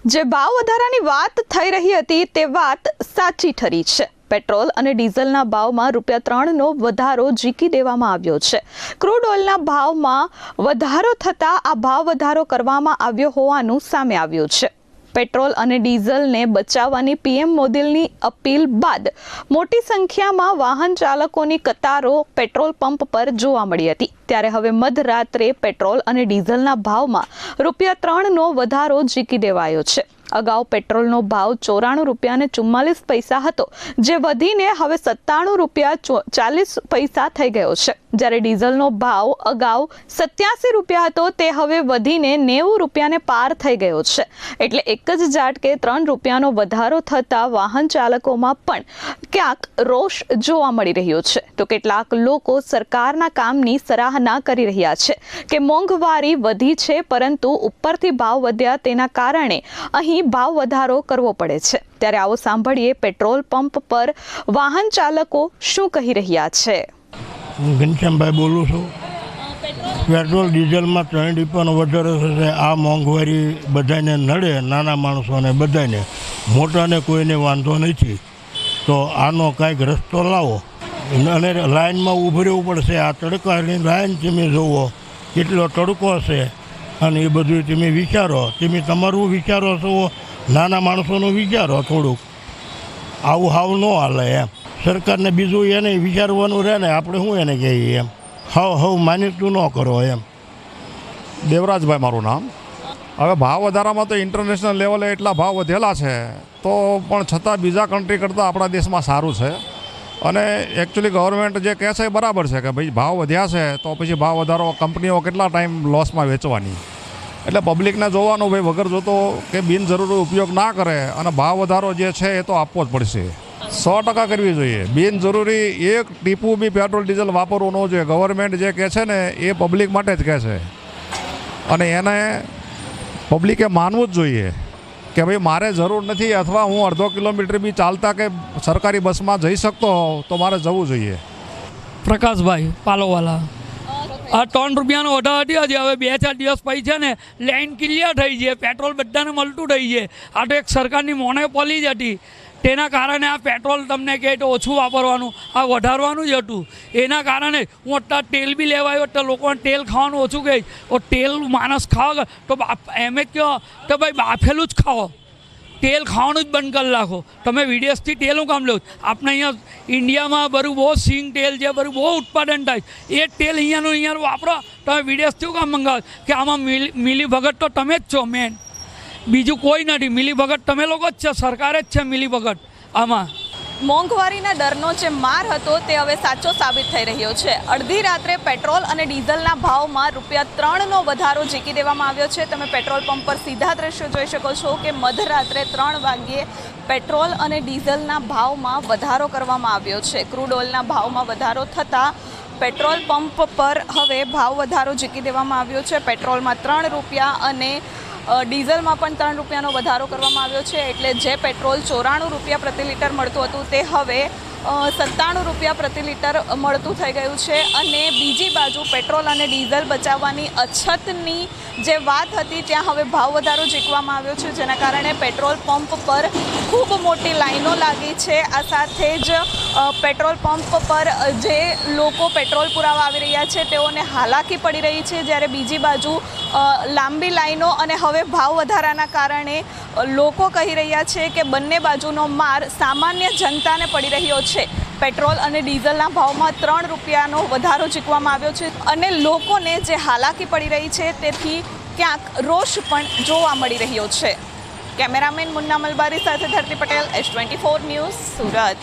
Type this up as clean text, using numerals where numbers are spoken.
જે ભાવ વધારાની વાત થઈ રહી હતી તે વાત સાચી ઠરી છે। પેટ્રોલ અને ડીઝલના ભાવમાં ₹3નો વધારો ઝીકી દેવામાં આવ્યો છે। ક્રૂડ ઓઇલના ભાવમાં વધારો થતાં આ ભાવ વધારો કરવામાં આવ્યો હોવાનું સામે આવ્યું છે। પેટ્રોલ અને ડીઝલને બચાવવાની પીએમ મોદીની અપીલ બાદ મોટી સંખ્યામાં વાહન ચાલકોની કતારો પેટ્રોલ પંપ પર જોવા મળી હતી। ત્યારે હવે મધરાત્રે પેટ્રોલ અને ડીઝલના ભાવમાં ₹3નો વધારો ઝીકી દેવાયો છે। અગાઉ પેટ્રોલનો ભાવ ₹94.44 હતો, જે વધીને હવે ₹97.40 થઈ ગયો છે, જ્યારે ડીઝલનો ભાવ અગાઉ ₹87 હતો તે હવે વધીને ₹90 પાર થઈ ગયો છે। એટલે એક જ ઝાટકે ₹3નો વધારો થતાં વાહન ચાલકોમાં પણ ક્યાંક રોષ જોવા મળી રહ્યો છે, તો કેટલાક લોકો સરકારના કામની સરાહના કરી રહ્યા છે કે મોંઘવારી વધી છે, પરંતુ ઉપરથી ભાવ વધ્યા તેના કારણે અહીં ભાવ વધારો કરવો પડે છે। ત્યારે આવો સાંભળીએ પેટ્રોલ પંપ પર વાહન ચાલકો શું કહી રહ્યા છે। હું ઘનશ્યામભાઈ બોલું છું। પેટ્રોલ ડીઝલમાં 3 રૂપિયાનો વધારો થશે। આ મોંઘવારી બધાને નડે, નાના માણસોને બધાને, મોટાને કોઈને વાંધો નથી, તો આનો કાંઈક રસ્તો લાવો અને લાઇનમાં ઊભું રહેવું પડશે। આ તડકાની લાઇન તમે જુઓ, કેટલો તડકો છે, અને એ બધું તમે વિચારો, તમે તમારું વિચારો છો, નાના માણસોનું વિચારો થોડુંક। આવું હાવ ન હાલે એમ। સરકારને બીજું એને વિચારવાનું રહે ને, આપણે શું એને કહીએ એમ, હાવ માન્યતું ન કરો એમ। દેવરાજભાઈ મારું નામ। હવે ભાવ વધારામાં તો ઇન્ટરનેશનલ લેવલે એટલા ભાવ વધેલા છે, તો પણ છતાં બીજા કન્ટ્રી કરતાં આપણા દેશમાં સારું છે। અને એકચ્યુઅલી ગવર્મેન્ટ જે કહે છે એ બરાબર છે કે ભાઈ ભાવ વધ્યા છે તો પછી ભાવ વધારો કંપનીઓ કેટલા ટાઈમ લોસમાં વેચવાની, એટલે પબ્લિકને જોવાનું ભાઈ વગર જોતો કે બિનજરૂરી ઉપયોગ ના કરે, અને ભાવ વધારો જે છે એ તો આપવો જ પડશે, 100% કરવી જોઈએ। બિનજરૂરી એક ટીપું બી પેટ્રોલ ડીઝલ વાપરવું ન જોઈએ। ગવર્મેન્ટ જે કહે છે ને એ પબ્લિક માટે જ કહે છે, અને એને પબ્લિકે માનવું જ જોઈએ કે ભાઈ મારે જરૂર નથી, અથવા હું અડધો કિલોમીટર બી ચાલતા કે સરકારી બસમાં જઈ શકતો હોઉં તો મારે જવું જોઈએ। પ્રકાશભાઈ પાલોવાલા। આ ₹3નો વધારો થયો છે, હવે 2-4 દિવસ પછી છે ને લાઈન ક્લિયર થઈ છે, પેટ્રોલ બધાને મળતું થઈ છે। આ તો એક સરકારની મોનોપોલી જ હતી, તેના કારણે આ પેટ્રોલ તમને કહે તો ઓછું વાપરવાનું, આ વધારવાનું જ હતું। એના કારણે હું અત્યારે તેલ બી લેવા આવ્યો તો લોકોને તેલ ખાવાનું ઓછું કહે, તો તેલ માણસ ખાવા તો એમ જ કહો તો ભાઈ બાફેલું જ ખાઓ, તેલ ખાવાનું જ બંધ કરી નાખો। તમે વિદેશથી તેલનું કામ લો, આપણે અહીંયા ઇન્ડિયામાં બધું બહુ સિંગ તેલ છે, બધું બહુ ઉત્પાદન થાય, એ તેલ અહીંયાનું વાપરો, તમે વિદેશથી કામ મંગાવો કે આમાં મિલીભગત તો તમે જ છો મેન, બીજું કોઈ નથી। મિલીભગત તમે લોકો જ છે, સરકાર જ છે મિલીભગત આમાં। મોંઘવારીના ડરનો જે માર હતો તે હવે સાચો સાબિત થઈ રહ્યો છે। અડધી રાત્રે પેટ્રોલ અને ડીઝલના ભાવમાં ₹3નો વધારો ઝીકી દેવામાં આવ્યો છે। તમે પેટ્રોલ પંપ પર સીધા દ્રશ્યો જોઈ શકો છો કે મધરાત્રે 3 વાગ્યે પેટ્રોલ અને ડીઝલના ભાવમાં વધારો કરવામાં આવ્યો છે। ક્રૂડ ઓઇલના ભાવમાં વધારો થતાં પેટ્રોલ પંપ પર હવે ભાવ વધારો ઝીકી દેવામાં આવ્યો છે। પેટ્રોલમાં ₹3 અને ડીઝલમાં પણ ₹3નો વધારો કરવામાં આવ્યો છે। એટલે જે પેટ્રોલ ₹94 પ્રતિ લીટર મળતું હતું તે હવે ₹97 પ્રતિ લીટર મળતું થઈ ગયું છે। અને બીજી બાજુ પેટ્રોલ અને ડીઝલ બચાવવાની અછતની જે વાત હતી ત્યાં હવે ભાવ વધારો ઝીકવામાં આવ્યો છે, જેના કારણે પેટ્રોલ પંપ પર ખૂબ મોટી લાઈનો લાગી છે। આ સાથે જ પેટ્રોલ પંપ પર જે લોકો પેટ્રોલ પુરાવા આવી રહ્યા છે તેઓને હાલાકી પડી રહી છે, જ્યારે બીજી બાજુ લાંબી લાઈનો અને હવે ભાવ વધારાના કારણે લોકો કહી રહ્યા છે કે બંને બાજુનો માર સામાન્ય જનતાને પડી રહ્યો છે। પેટ્રોલ અને ડીઝલના ભાવમાં ₹3નો વધારો ઝીકવામાં આવ્યો છે, અને લોકોને જે હાલાકી પડી રહી છે તેથી ક્યાંક રોષ પણ જોવા મળી રહ્યો છે। કેમેરામેન મુન્ના મલબારી સાથે ધરતી પટેલ, S24 ન્યૂઝ, સુરત।